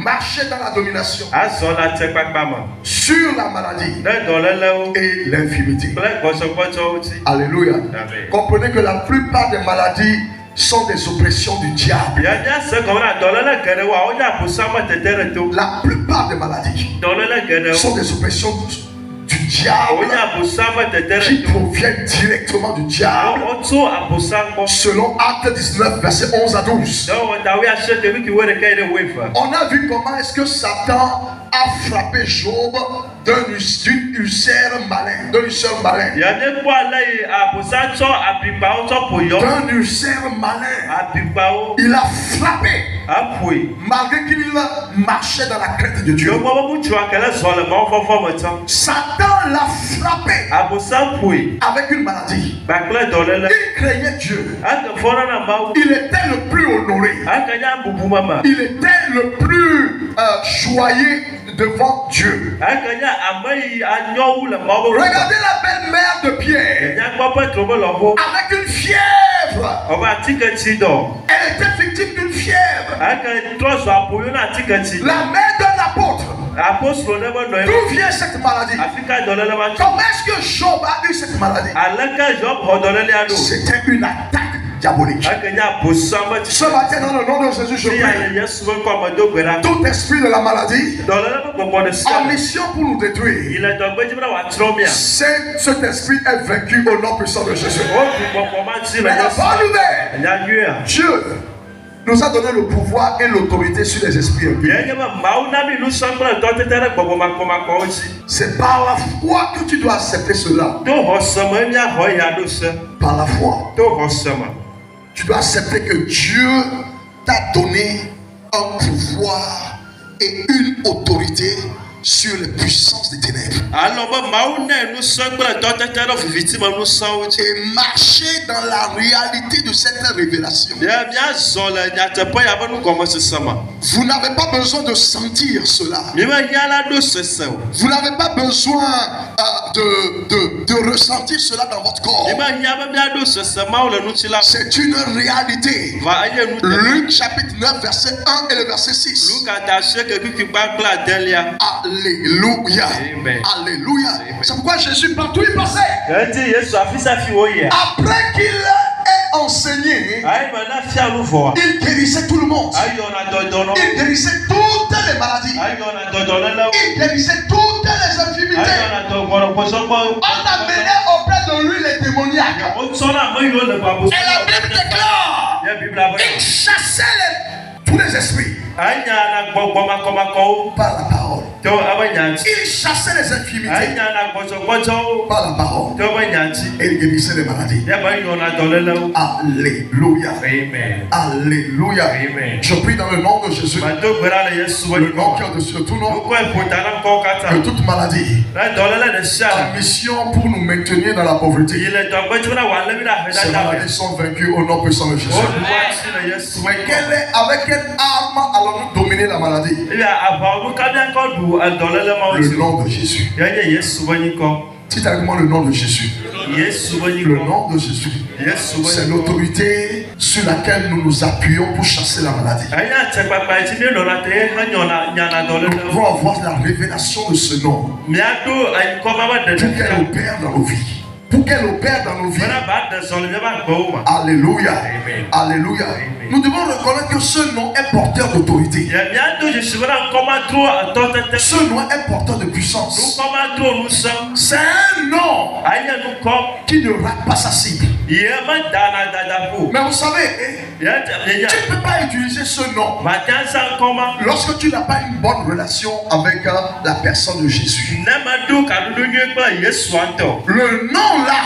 marcher dans la domination sur la maladie et l'infirmité. Alléluia. Comprenez que la plupart des maladies sont des oppressions du diable. La plupart des maladies sont des oppressions du diable qui proviennent directement du diable. Selon Acte 19, verset 11 à 12. On a vu comment est-ce que Satan a frappé Job d'une ulcère malin. D'un ulcère malin. D'un ulcère malin. Il a frappé. Malgré qu'il marchait dans la crainte de Dieu. Satan l'a frappé avec une maladie. Il craignait Dieu. Il était le plus honoré. Il était le plus joyeux devant Dieu. Regardez la belle-mère de Pierre avec une fièvre. Elle était victime d'une fièvre. La mère de l'apôtre. D'où vient cette maladie? Comment est-ce que Job a eu cette maladie? C'était une attaque diabolique. Ce matin, dans le nom de Jésus, je prie. Tout esprit de la maladie en mission pour nous détruire, cet esprit est vaincu au nom puissant de Jésus. Mais la bonne nouvelle, Dieu nous a donné le pouvoir et l'autorité sur les esprits impurs. C'est par la foi que tu dois accepter cela. Par la foi. Tu dois accepter que Dieu t'a donné un pouvoir et une autorité sur les puissances des ténèbres. Et marcher dans la réalité de cette révélation. Vous n'avez pas besoin de sentir cela. Vous n'avez pas besoin de ressentir cela dans votre corps. C'est une réalité. Luc chapitre 9 verset 1 et le verset 6. Alléluia. Amen. Alléluia. C'est pourquoi Jésus partout il passait. Après qu'il ait enseigné, il guérissait tout le monde. Il guérissait toutes les maladies. Il guérissait toutes les infirmités. On amenait auprès de lui les démoniaques. Et la Bible déclare, il chassait tous les esprits par la parole. Il chassait les infirmités par la parole. Et il guérissait les maladies. Alléluia. Amen. Alléluia. Amen. Je prie dans le nom de Jésus, le nom qui est au-dessus de tout nom, que toute maladie en mission pour nous maintenir dans la pauvreté, ces maladies sont vaincues au nom puissant de Jésus. Mais avec quelle arme allons-nous dominer la maladie? Le nom de Jésus. Dites avec moi le nom de Jésus. Le nom de Jésus. C'est l'autorité sur laquelle nous nous appuyons pour chasser la maladie. Nous pouvons avoir la révélation de ce nom pour qu'elle opère dans nos vies. Pour qu'elle opère dans nos vies. Alléluia. Amen. Alléluia. Amen. Nous devons reconnaître que ce nom est porteur d'autorité. Ce nom est porteur de puissance. C'est un nom qui ne rate pas sa cible. Mais vous savez, tu ne peux pas utiliser ce nom lorsque tu n'as pas une bonne relation avec la personne de Jésus. Le nom là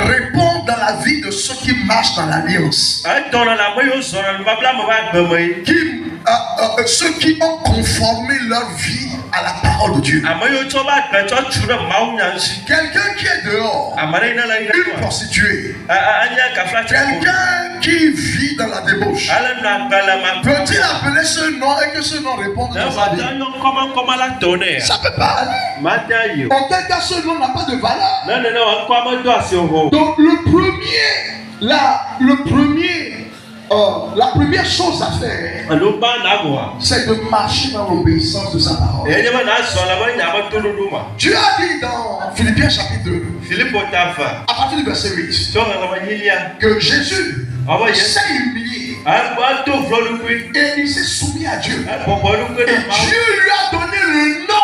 répond dans la vie de ceux qui marchent dans l'alliance. Ceux qui ont conformé leur vie à la parole de Dieu. Quelqu'un qui est dehors, une prostituée, quelqu'un qui vit dans la débauche, peut-il appeler ce nom et que ce nom réponde dans sa vie? Ça peut pas aller. En quel cas ce nom n'a pas de valeur. Donc le premier La première chose à faire, c'est de marcher dans l'obéissance de sa parole. Dieu a dit dans Philippiens chapitre 2, à partir du verset 8, que Jésus s'est humilié et il s'est soumis à Dieu. Et Dieu lui a donné le nom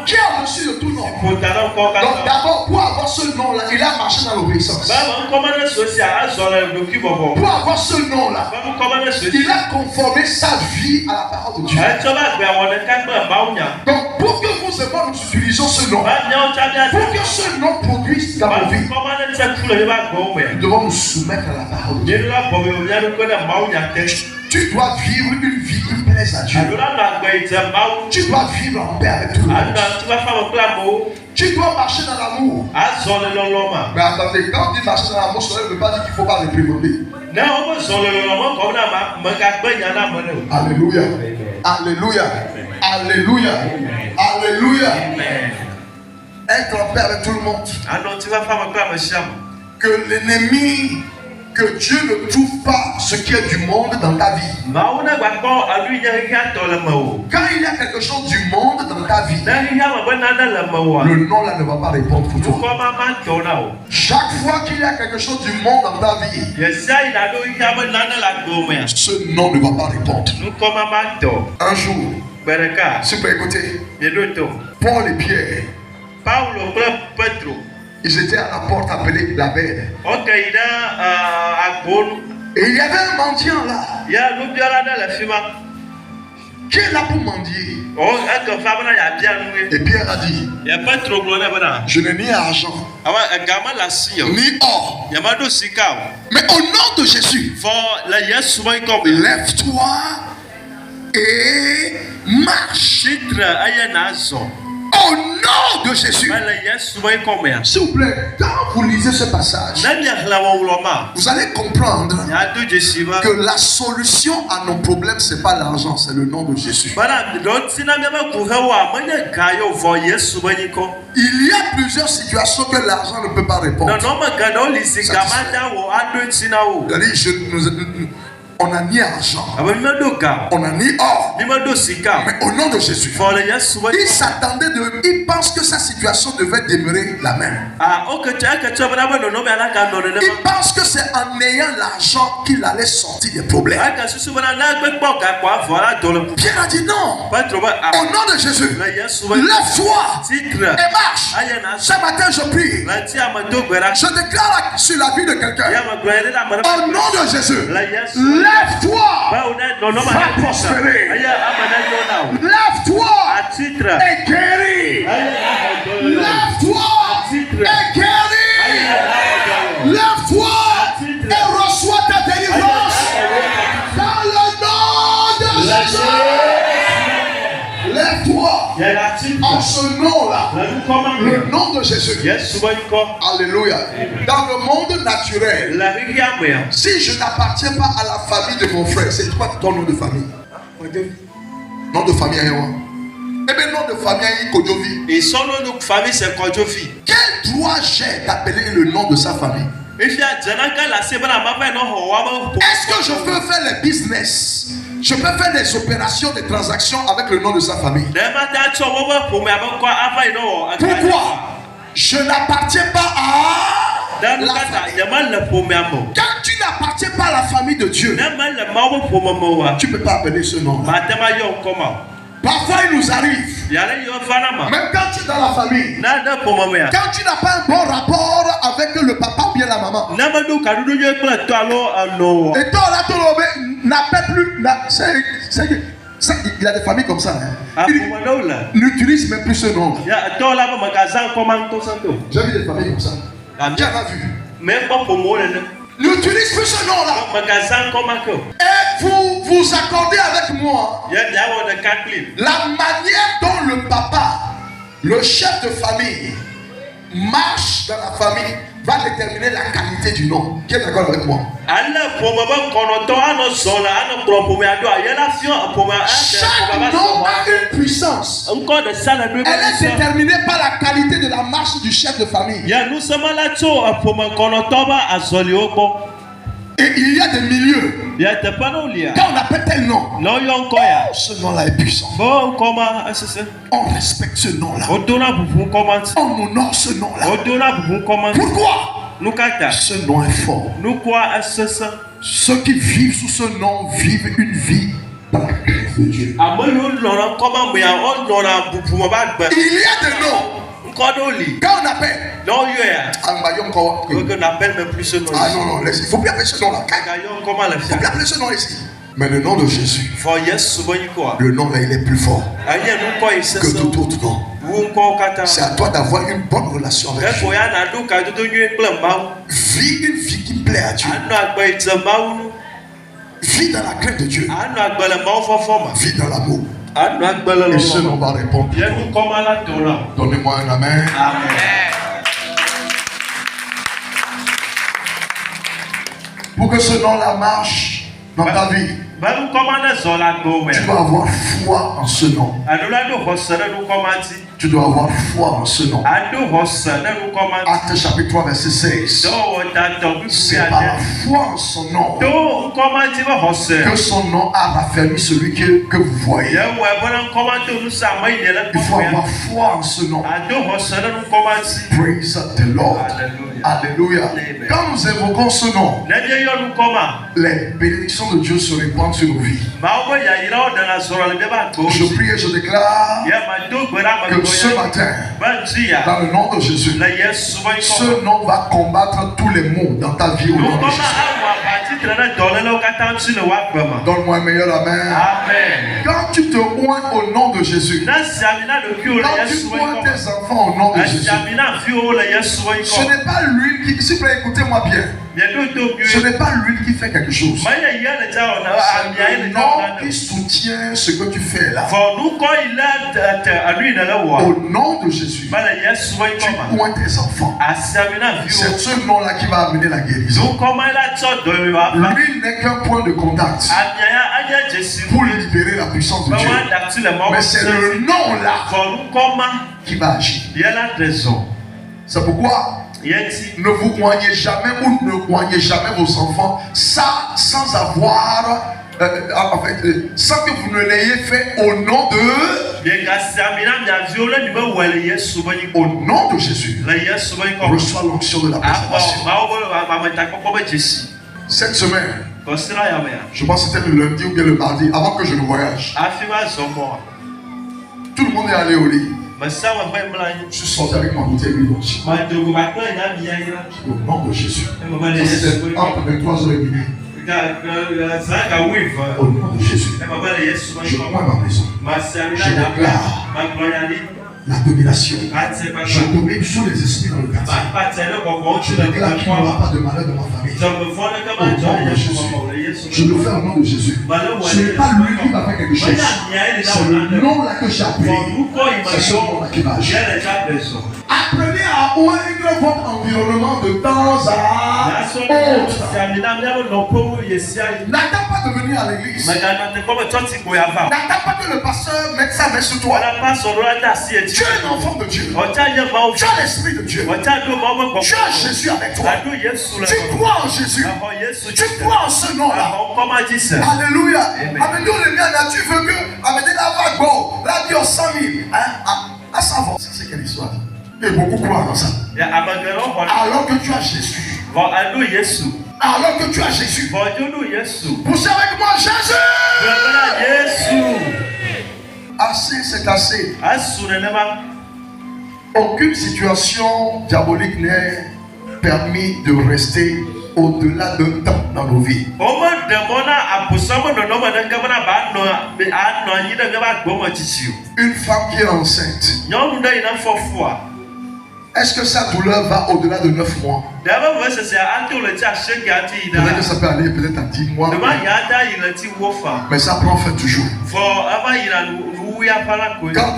qui est au-dessus de tout nom. Donc d'abord, pour avoir ce nom-là, il a marché dans l'obéissance. Pour avoir ce nom-là, il a conformé sa vie à la parole de Dieu. Donc pour que vous et moi nous utilisions ce nom, pour que ce nom produise dans nos vies, nous devons nous soumettre à la parole de Dieu. Tu dois vivre une vie qui plaise à Dieu. Tu dois vivre en paix avec tout le monde. Tu dois marcher dans l'amour. Mais attendez, quand on dit marcher dans l'amour, cela ne veut pas dire qu'il ne faut pas réprimander. Alléluia. Alléluia. Alléluia. Alléluia. Être en paix avec tout le monde. Que l'ennemi, que Dieu ne trouve pas ce qui est du monde dans ta vie. Quand il y a quelque chose du monde dans ta vie, le nom là ne va pas répondre pour toi. Chaque fois qu'il y a quelque chose du monde dans ta vie, ce nom ne va pas répondre. Un jour, si vous pouvez écouter, Paul et Pierre, ils étaient à la porte appelée la Belle. Et il y avait un mendiant là qui est là pour mendier. Et Pierre a dit, je n'ai ni argent ni or, mais au nom de Jésus, lève-toi et marche. Au nom de Jésus. S'il vous plaît, quand vous lisez ce passage, vous allez comprendre que la solution à nos problèmes, ce n'est pas l'argent, c'est le nom de Jésus. Il y a plusieurs situations que l'argent ne peut pas répondre. On n'a ni argent, on n'a ni or, mais au nom de Jésus, il pense que sa situation devait demeurer la même. Il pense que c'est en ayant l'argent qu'il allait sortir des problèmes. Pierre a dit non. Au nom de Jésus, lève-toi et marche. Ce matin je prie, je déclare sur la vie de quelqu'un, au nom de Jésus, lève-toi, va prospérer. Lève-toi et guéris. Lève-toi et guéris. Lève-toi et reçois ta délivrance. Dans le nom de Jésus. Lève-toi en ce nom-là, le nom de Jésus. Alléluia. Dans le monde naturel, si je n'appartiens pas à la famille de mon frère, c'est quoi ton nom de famille? Nom de famille, eh bien, nom de famille, Kodjovi. Et son nom de famille, c'est Kodjovi. Quel droit j'ai d'appeler le nom de sa famille? Est-ce que je peux faire les business? Je peux faire des opérations, des transactions avec le nom de sa famille. Pourquoi? Je n'appartiens pas à la famille. Quand tu n'appartiens pas à la famille de Dieu, tu ne peux pas appeler ce nom. Parfois il nous arrive, même quand tu es dans la famille, quand tu n'as pas un bon rapport avec le papa ou bien la maman, et toi là, tu n'appelles plus. Il y a des familles comme ça. Ils n'utilisent même plus ce nom. J'ai vu des familles comme ça. Qui en a vu? N'utilise plus ce nom-là. Et vous accordez avec moi la manière dont le papa, le chef de famille, marche dans la famille va déterminer la qualité du nom. Qui est d'accord avec moi? Chaque nom a une puissance. Elle est déterminée par la qualité de la marche du chef de famille. Et Et il y a des milieux. Quand on appelle tel nom, ce nom-là est puissant. On respecte ce nom-là. On honore ce nom-là. Pourquoi? Ce nom est fort. Ceux qui vivent sous ce nom vivent une vie dans la grâce de Dieu. Il y a des noms. Quand on appelle, on n'appelle même plus ce nom. Ah non, il ne faut plus appeler ce nom-là. Il ne faut plus appeler ce nom ici. Mais le nom de Jésus, le nom là, il est plus fort que tout autre nom. C'est à toi d'avoir une bonne relation avec Dieu. Vis une vie qui plaît à Dieu. Vis dans la crainte de Dieu. Vis dans l'amour. Et ce nom va répondre. Donnez-moi un amen. Pour que ce nom-là marche dans ta vie, tu dois avoir foi en ce nom. Tu dois avoir foi en ce nom. Actes chapitre 3 verset 16. C'est par la foi en son nom que son nom a raffermi celui que vous voyez. Il faut avoir foi en ce nom. Praise the Lord. Alléluia. Quand nous évoquons ce nom, les bénédictions de Dieu se répandent sur nos vies. Je prie et je déclare que ce matin, dans le nom de Jésus, ce nom va combattre tous les maux dans ta vie au nom de Jésus. Donne-moi un meilleur amen. Quand tu te oins au nom de Jésus, quand tu oins tes enfants au nom de Jésus, ce n'est pas l'huile qui, s'il vous plaît, écoutez-moi bien. Ce n'est pas l'huile qui fait quelque chose. C'est le nom qui soutient ce que tu fais là. Au nom de Jésus, tu oins tes enfants. C'est ce nom-là qui va amener la guérison. L'huile n'est qu'un point de contact pour libérer la puissance de Dieu. Mais c'est le nom-là qui va agir. C'est pourquoi ne vous oignez jamais ou ne oignez jamais vos enfants sans avoir, sans que vous ne l'ayez fait au nom de Jésus. Reçois l'onction de la préservation. Cette semaine, je pense que c'était le lundi ou bien le mardi, avant que je ne voyage, tout le monde est allé au lit. Je suis sorti avec ma bouteille d'huile d'onction. Au nom de Jésus. C'était entre 23h30. Au nom de Jésus. Je prends ma maison. Je déclare la domination. Je domine sur les esprits dans le quartier. Je déclare qu'il n'y aura pas de malheur dans ma famille. Au nom de Jésus. Je le fais au nom de Jésus. Ce n'est pas lui qui va faire quelque chose. C'est le nom là que j'ai appelé. C'est ce nom là qui va agir. Apprenez à oindre votre environnement de temps à autre. N'attends pas de venir à l'église. N'attends pas que le pasteur mette sa main sur toi. Tu es un enfant de Dieu. Tu as l'esprit de Dieu. Tu as Jésus avec toi. Tu crois en Jésus. Tu crois en ce nom-là. Alléluia. Alléluia. Tu veux que amener la vague beau. La Dieu 100 000. À savoir. Ça c'est quelle histoire. Et beaucoup croient dans ça. Alors que tu as Jésus. Alors que tu as Jésus. Poussez avec moi Jésus. Assez, c'est assez. Aucune situation diabolique n'est permis de rester au-delà d'un temps dans nos vies. Une femme qui est enceinte, est-ce que sa douleur va au-delà de 9 mois? Peut-être que ça peut aller peut-être à 10 mois. Mais ça prend fin toujours. Quand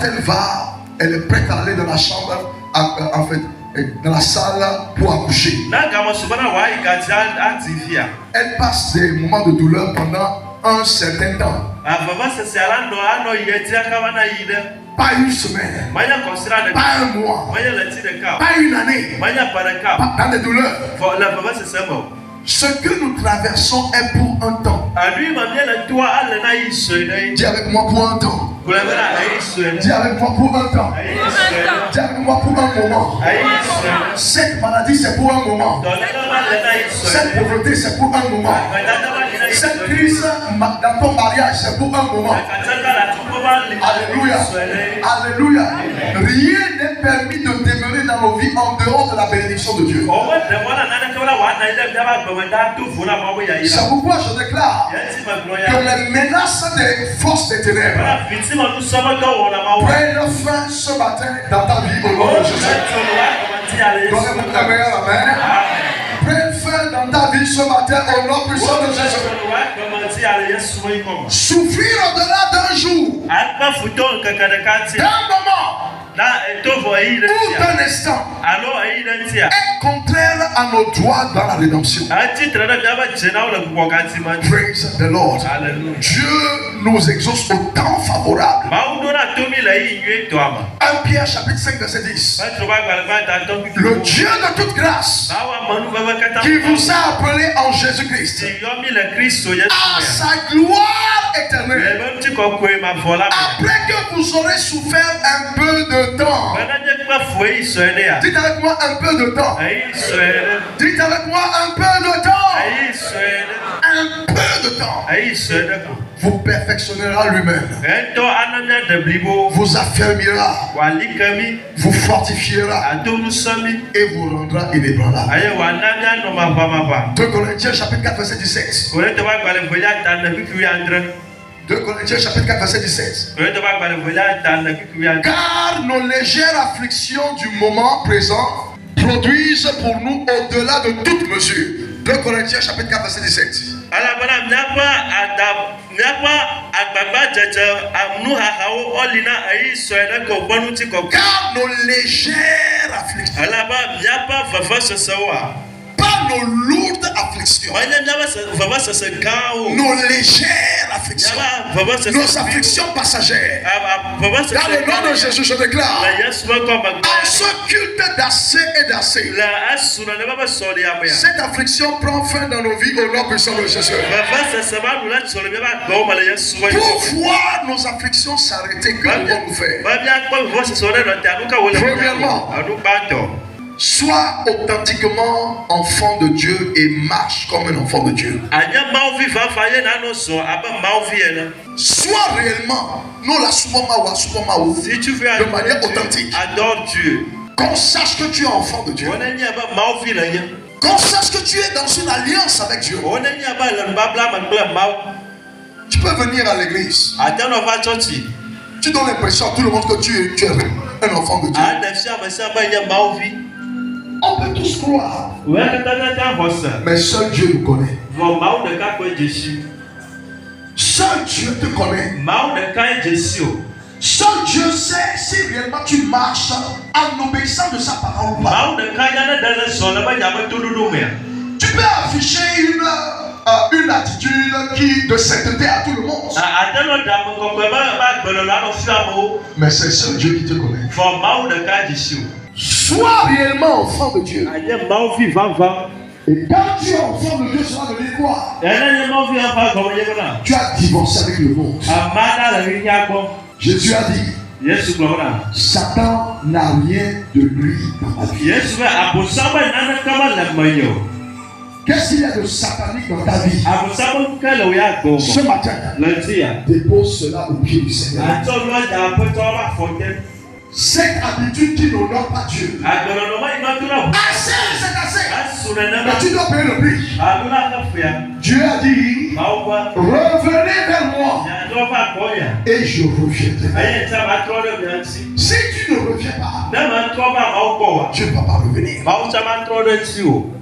elle est prête à aller dans la chambre, en fait, dans la salle pour accoucher. Elle passe des moments de douleur pendant un certain temps. Pas une semaine, pas un mois, pas une année, pas dans des douleurs. Ce que nous traversons est pour un temps. Dis avec moi pour un temps. Dis avec moi pour un temps. Dis avec moi pour un moment. Cette maladie c'est pour un moment. Cette pauvreté c'est pour un moment. Cette crise dans ton mariage c'est pour un moment. Alléluia. Alléluia. Rien n'est permis de demeurer dans nos vies en dehors de la bénédiction de Dieu. C'est pourquoi je déclare que les menaces des forces des ténèbres prennent fin ce matin dans ta vie au nom de Jésus. Donnez-moi un meilleur amen. Prenne fin dans ta vie ce matin au nom puissant de Jésus. Souffrir au-delà d'un jour, d'un moment, ou d'un instant, est contraire à nos droits dans la rédemption. Praise the Lord. Dieu nous exauce au temps favorable. 1 Pierre chapitre 5 verset 10. Le Dieu de toute grâce qui vous a appelé en Jésus-Christ à sa gloire éternelle, après que vous aurez souffert un peu de temps. Dites avec moi un peu de temps. Dites avec moi un peu de temps. Un peu de temps. Vous perfectionnera lui-même. Vous affermira. Vous fortifiera. Et vous rendra inébranlable. 2 Corinthiens chapitre 4 verset 17. 2 Corinthiens chapitre 4 verset 17. Car nos légères afflictions du moment présent produisent pour nous au-delà de toute mesure. 2 Corinthiens chapitre 4 verset 17. Car nos légères afflictions, pas nos lourdes afflictions, nos légères afflictions, nos afflictions passagères. Dans le nom de Jésus, je déclare à ce culte d'assez et d'assez, cette affliction prend fin dans nos vies au nom puissant de Jésus. Pour voir nos afflictions s'arrêter, que devons-nous faire? Premièrement, sois authentiquement enfant de Dieu et marche comme un enfant de Dieu. Sois réellement, non la si tu veux de manière authentique. Adore Dieu. Qu'on sache que tu es enfant de Dieu. Qu'on sache que tu es dans une alliance avec Dieu. Tu peux venir à l'église. Tu donnes l'impression à tout le monde que tu es un enfant de Dieu. On peut tous croire. Mais seul Dieu nous connaît. Seul Dieu te connaît. Seul Dieu sait si réellement tu marches en obéissant de sa parole ou pas. Tu peux afficher une attitude de sainteté à tout le monde. Mais c'est seul Dieu qui te connaît. Sois réellement enfant de Dieu. Et quand tu es enfant de Dieu, cela veut dire quoi? Tu as divorcé avec le monde. Jésus a dit, Satan n'a rien de lui dans ta vie. Qu'est-ce qu'il y a de satanique dans ta vie? Ce matin, dépose cela au pied du Seigneur. Cette habitude qui n'honore pas Dieu. Assez, c'est assez. Mais tu dois payer le prix. Dieu a dit, revenez vers moi et je reviendrai. Si tu ne reviens pas, Dieu ne va pas revenir.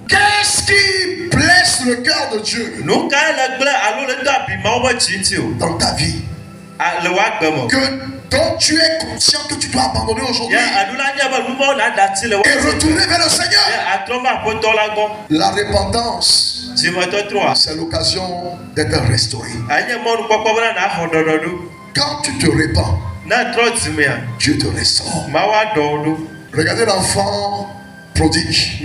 Qu'est-ce qui blesse le cœur de Dieu dans ta vie? Donc tu es conscient que tu dois abandonner aujourd'hui et retourner vers le Seigneur. La repentance, c'est l'occasion d'être restauré. Quand tu te répands, Dieu te restaure. Regardez l'enfant prodigue.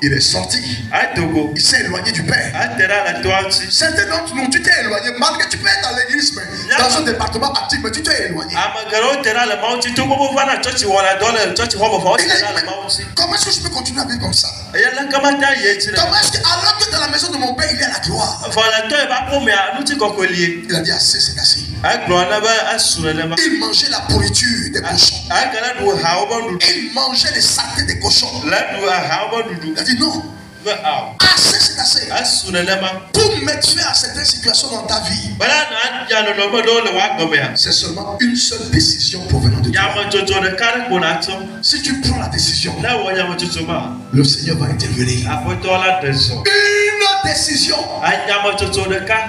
Il est sorti. Il s'est éloigné du Père. Certains d'entre nous, tu t'es éloigné. Malgré que tu peux être dans l'église, mais dans un département actif, mais tu t'es éloigné. Comment est-ce que je peux continuer à vivre comme ça? Comment est-ce que, alors que dans la maison de mon Père, il est à la gloire, il a dit assez, c'est assez. Il mangeait la pourriture des cochons. Il mangeait les saletés des cochons. Il a dit non. Assez, c'est assez. Pour mettre fin à certaines situations dans ta vie, c'est seulement une seule décision provenant de Dieu. Si tu prends la décision, le Seigneur va intervenir. Une décision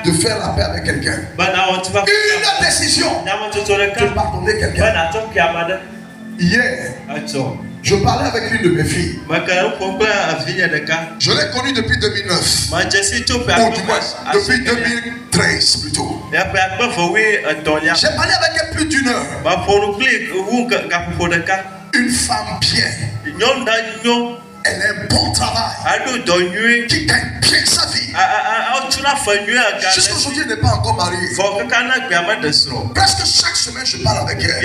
de faire la paix avec quelqu'un. Une décision de pardonner quelqu'un. Hier, je parlais avec une de mes filles. Je l'ai connue depuis 2009. Ou du moins, depuis 2013 plutôt. J'ai parlé avec elle plus d'une heure. Une femme bien. Elle a un bon travail. Qui gagne bien sa vie. Jusqu'aujourd'hui, elle n'est pas encore mariée. Presque chaque semaine, je parle avec elle.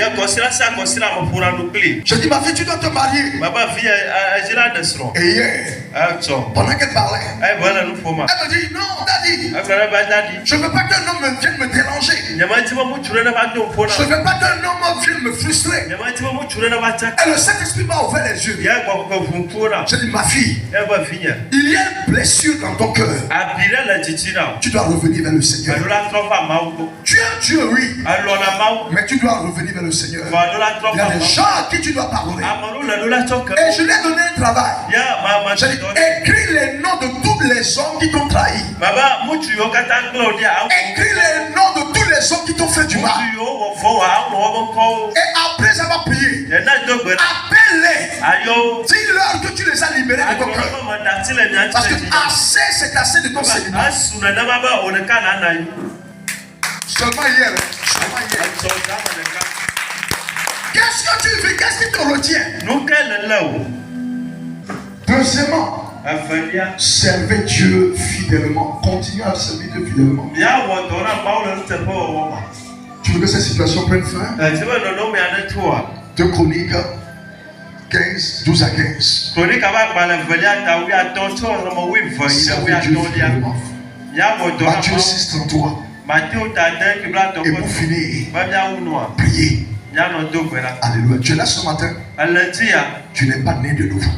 Je dis, ma fille, tu dois te marier. Et hier, pendant qu'elle parlait, elle me dit, non, daddy, je ne veux pas qu'un homme vienne me déranger. Je ne veux pas qu'un homme vienne me frustrer. Et le Saint-Esprit m'a ouvert les yeux. Je dis, ma fille, il y a une blessure dans ton cœur. Tu dois revenir vers le Seigneur. Tu es un Dieu, oui. Mais tu dois revenir vers le Seigneur. Il y a des gens à qui tu dois pardonner. Et je lui ai donné un travail. J'ai dit, écris les noms de tous les hommes qui t'ont trahi. Écris les noms de tous les hommes qui t'ont fait du mal. Et après avoir prié, appelle-les. Dis-leur que tu les as libérés de ton cœur. Parce que assez, c'est assez de ton célibat. Seulement hier. Qu'est-ce que tu fais? Qu'est-ce qui te retient? Deuxièmement, servez Dieu fidèlement. Continuez à servir Dieu fidèlement. Tu veux que cette situation prenne fin? 2 Chroniques 15, 12 à 15. Servez Dieu fidèlement. Matthieu 6, 33. Et pour finir, priez. Alléluia. Tu es là ce matin. Tu n'es pas né de nouveau.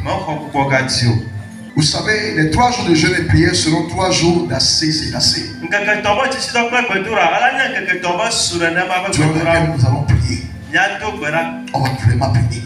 Vous savez, les 3 jours de jeûne et prière seront 3 jours d'assez, c'est assez. Durant lesquels nous allons prier. On va vraiment prier.